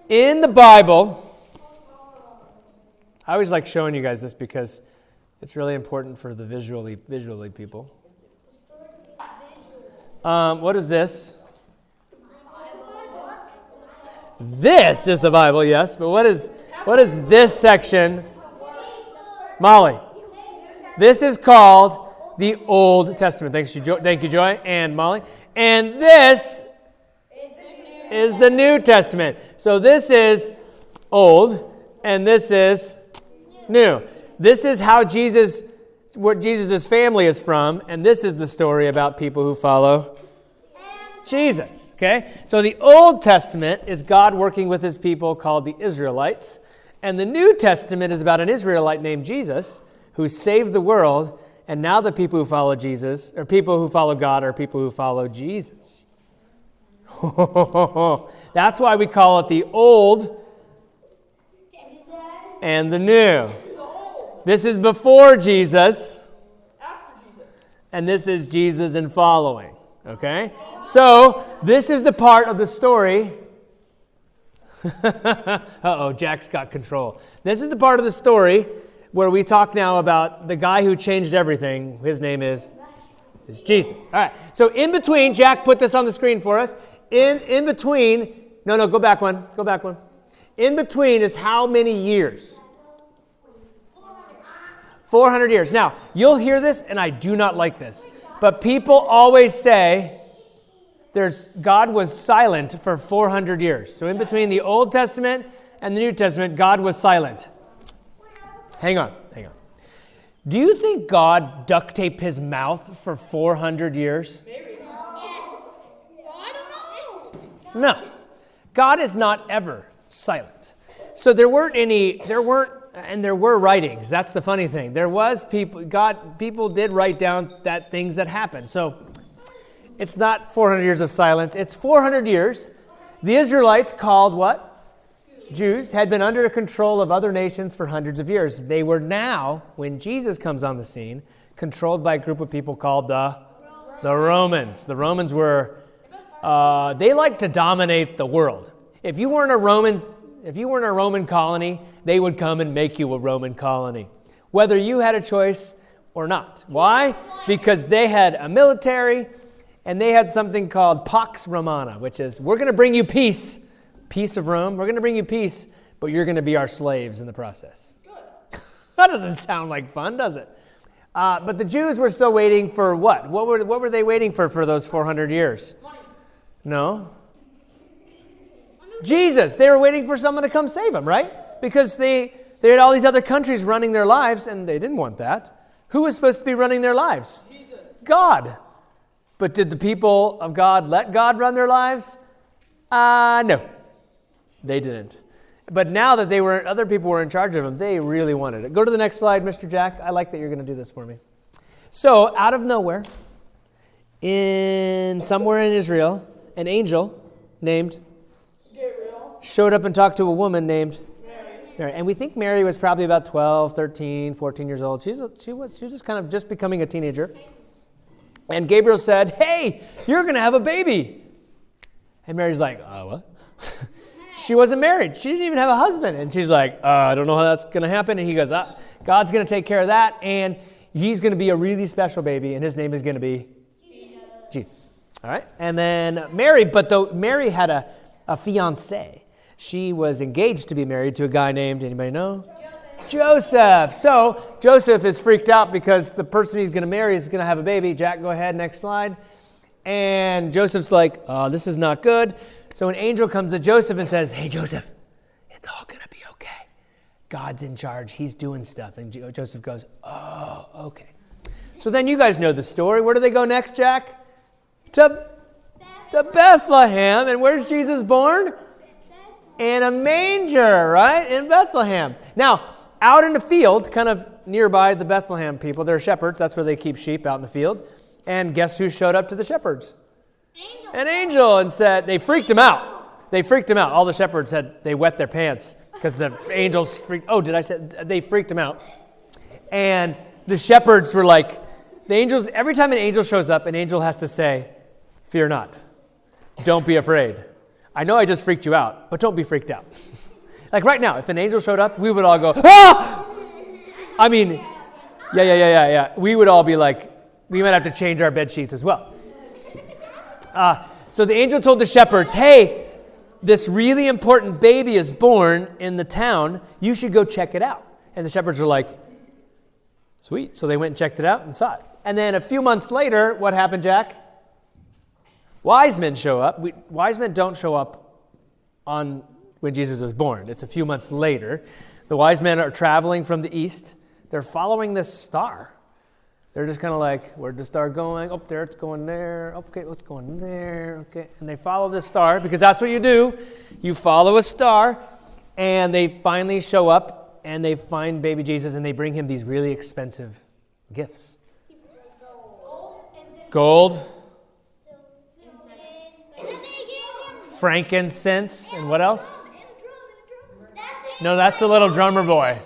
In the Bible, I always like showing you guys this because it's really important for the visually people. What is this? This is the Bible, yes. But what is this section? Molly. This is called the Old Testament. Thank you, Joy and Molly. And this is the New Testament. So this is old, and this is new. This is how what Jesus' family is from, and this is the story about people who follow Jesus. Okay? So the Old Testament is God working with his people called the Israelites, and the New Testament is about an Israelite named Jesus who saved the world, and now the people who follow Jesus, or people who follow God, are people who follow Jesus. That's why we call it the Old and the New. This is before Jesus, and this is Jesus and following. Okay? So, this is the part of the story. Uh-oh, Jack's got control. This is the part of the story where we talk now about the guy who changed everything. His name is Jesus. All right. So, in between, Jack put this on the screen for us. In between, go back one. In between is how many years? 400 years. Now, you'll hear this, and I do not like this, but people always say God was silent for 400 years. So in between the Old Testament and the New Testament, God was silent. Hang on. Do you think God duct taped his mouth for 400 years? Maybe. No. God is not ever silent. So there were writings. That's the funny thing. People did write down things that happened. So it's not 400 years of silence. It's 400 years. The Israelites, called what? Jews, had been under the control of other nations for hundreds of years. They were now, when Jesus comes on the scene, controlled by a group of people called the Romans. The Romans were, they liked to dominate the world. If you weren't a Roman colony, they would come and make you a Roman colony, whether you had a choice or not. Why? Because they had a military, and they had something called Pax Romana, which is, we're going to bring you peace of Rome. We're going to bring you peace, but you're going to be our slaves in the process. Good. That doesn't sound like fun, does it? But the Jews were still waiting for what? What were they waiting for those 400 years? Money. No. Jesus. They were waiting for someone to come save them, right? Because they had all these other countries running their lives, and they didn't want that. Who was supposed to be running their lives? Jesus. God. But did the people of God let God run their lives? No. They didn't. But now that other people were in charge of them, they really wanted it. Go to the next slide, Mr. Jack. I like that you're going to do this for me. So, out of nowhere, somewhere in Israel, an angel named Gabriel showed up and talked to a woman named Mary. And we think Mary was probably about 12, 13, 14 years old. She was just kind of just becoming a teenager. And Gabriel said, "Hey, you're going to have a baby." And Mary's like, what? She wasn't married. She didn't even have a husband. And she's like, I don't know how that's going to happen. And he goes, God's going to take care of that. And he's going to be a really special baby. And his name is going to be Jesus. All right. And then Mary, Mary had a fiancé. She was engaged to be married to a guy named, anybody know? Joseph. So Joseph is freaked out because the person he's going to marry is going to have a baby. Jack, go ahead. Next slide. And Joseph's like, this is not good. So an angel comes to Joseph and says, "Hey, Joseph, it's all going to be okay. God's in charge. He's doing stuff." And Joseph goes, "Oh, okay." So then you guys know the story. Where do they go next, Jack? To Bethlehem. And where's Jesus born? In a manger, right? In Bethlehem. Now, out in the field, kind of nearby the Bethlehem people, they're shepherds. That's where they keep sheep, out in the field. And guess who showed up to the shepherds? An angel, and said, they freaked him out. All the shepherds they wet their pants because the angels they freaked him out. And the shepherds were like, every time an angel shows up, an angel has to say, "Fear not. Don't be afraid. I know I just freaked you out, but don't be freaked out. Like right now, if an angel showed up, we would all go, ah! I mean, yeah. We would all be like, we might have to change our bed sheets as well. So the angel told the shepherds, hey, this really important baby is born in the town. You should go check it out. And the shepherds were like, sweet. So they went and checked it out and saw it. And then a few months later, what happened, Jack? Wise men show up. Wise men don't show up on when Jesus is born. It's a few months later. The wise men are traveling from the east. They're following this star. They're just kind of like, where'd the star going? Oh, there, it's going there. Okay, what's going there? Okay. And they follow this star because that's what you do. You follow a star, and they finally show up, and they find baby Jesus, and they bring him these really expensive gifts. Gold, frankincense, and what else? No, that's the little drummer boy.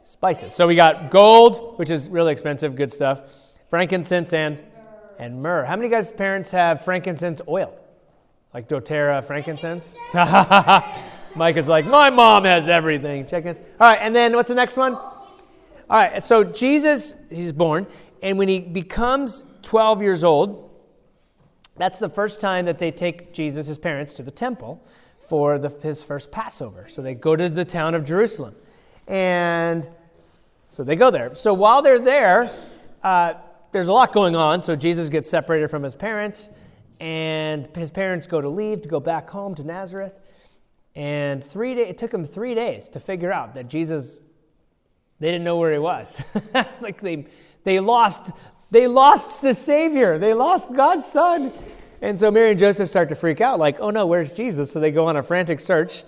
Spices. So we got gold, which is really expensive, good stuff. Frankincense and myrrh. How many guys' parents have frankincense oil? Like doTERRA frankincense? Mike is like, my mom has everything. Check it. All right, and then what's the next one? All right, so Jesus, he's born, and when he becomes 12 years old, that's the first time that they take Jesus, his parents, to the temple for his first Passover. So they go to the town of Jerusalem. And so they go there. So while they're there, there's a lot going on. So Jesus gets separated from his parents, and his parents go back home to Nazareth. And it took them 3 days to figure out that Jesus, they didn't know where he was. Like they lost the Savior. They lost God's Son. And so Mary and Joseph start to freak out, like, oh no, where's Jesus? So they go on a frantic search.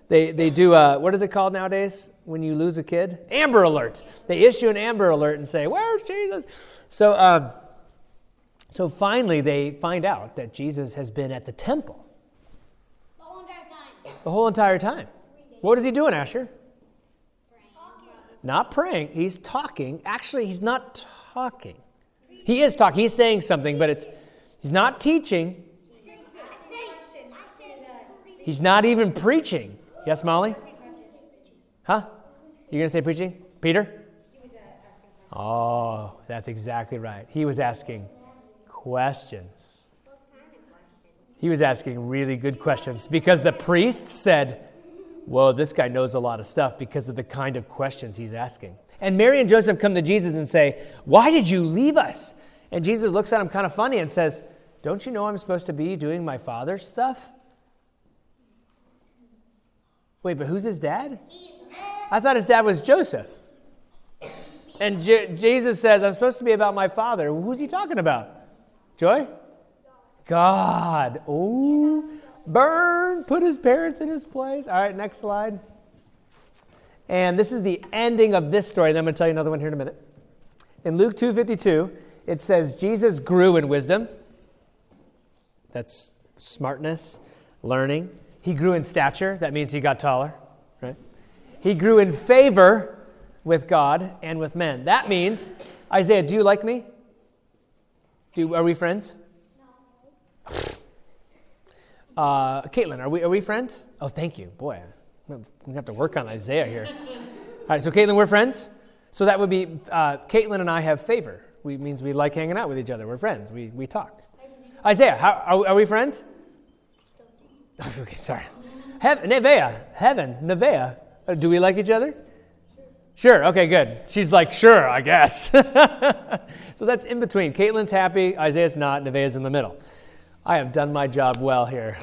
They do, what is it called nowadays when you lose a kid? Amber Alert. They issue an Amber Alert and say, where's Jesus? So finally they find out that Jesus has been at the temple. The whole entire time. What is he doing, Asher? Not praying. He's talking. Actually, he's not talking. He is talking. He's saying something, but he's not teaching. He's not even preaching. Yes, Molly? Huh? You're going to say preaching? Peter? Oh, that's exactly right. He was asking questions. He was asking really good questions because the priest said, whoa, this guy knows a lot of stuff because of the kind of questions he's asking. And Mary and Joseph come to Jesus and say, why did you leave us? And Jesus looks at him kind of funny and says, don't you know I'm supposed to be doing my Father's stuff? Wait, but who's his dad? I thought his dad was Joseph. And Jesus says, I'm supposed to be about my Father. Who's he talking about? Joy? God. Oh, burn. Put his parents in his place. All right, next slide. And this is the ending of this story. And I'm going to tell you another one here in a minute. In Luke 2:52, it says, Jesus grew in wisdom. That's smartness, learning. He grew in stature. That means he got taller, right? He grew in favor with God and with men. That means, Isaiah, do you like me? Are we friends? No. Caitlin, are we friends? Oh, thank you. Boy, we have to work on Isaiah here. All right, so Caitlin, we're friends. So that would be Caitlin and I have favor. It means we like hanging out with each other. We're friends. We talk. Isaiah, are we friends? Okay, sorry. Nevaeh. Do we like each other? Sure. Okay, good. She's like, sure, I guess. So that's in between. Caitlin's happy. Isaiah's not. Nevaeh's in the middle. I have done my job well here.